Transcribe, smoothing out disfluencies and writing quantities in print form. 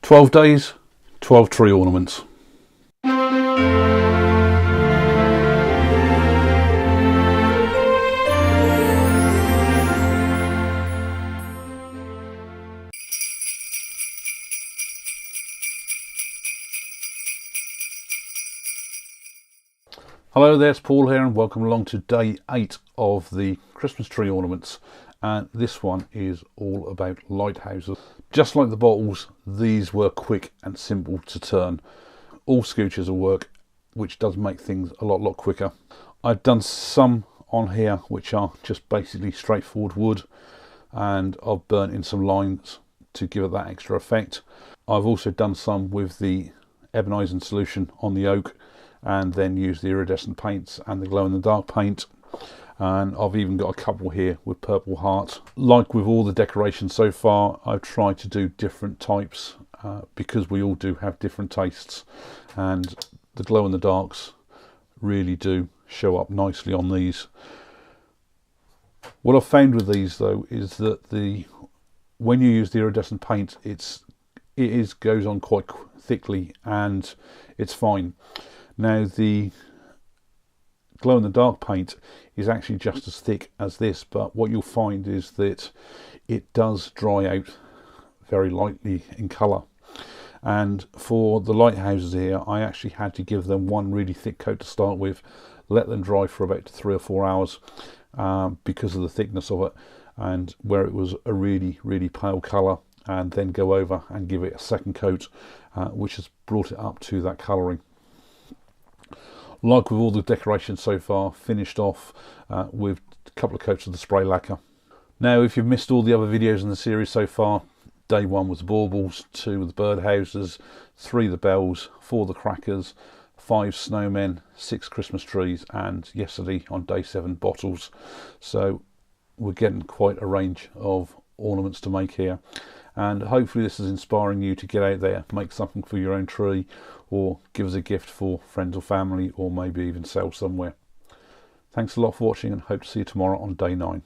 12 days, 12 tree ornaments. Hello there, it's Paul here and welcome along to day 8 of the Christmas tree ornaments, and this one is all about lighthouses. Just like the bottles, these were quick and simple to turn. All scooters will work, which does make things a lot quicker. I've done some on here which are just basically straightforward wood, and I've burnt in some lines to give it that extra effect. I've also done some with the ebonising solution on the oak, and then use the iridescent paints and the glow in the dark paint, and I've even got a couple here with purple heart. Like with all the decorations so far, I've tried to do different types because we all do have different tastes, and the glow in the darks really do show up nicely on these. What I've found with these though is that when you use the iridescent paint, it goes on quite thickly and it's fine. Now the glow in the dark paint is actually just as thick as this, but what you'll find is that it does dry out very lightly in colour. And for the lighthouses here, I actually had to give them one really thick coat to start with, let them dry for about 3 or 4 hours because of the thickness of it, and where it was a really pale colour, and then go over and give it a second coat, which has brought it up to that colouring. Like with all the decorations so far, finished off with a couple of coats of the spray lacquer. Now, if you've missed all the other videos in the series so far, day 1 was the baubles, 2 were the birdhouses, 3 the bells, 4 the crackers, 5 snowmen, 6 Christmas trees, and yesterday on day 7 bottles. So we're getting quite a range of ornaments to make here, and hopefully this is inspiring you to get out there, make something for your own tree, or give us a gift for friends or family, or maybe even sell somewhere. Thanks a lot for watching, and hope to see you tomorrow on day 9.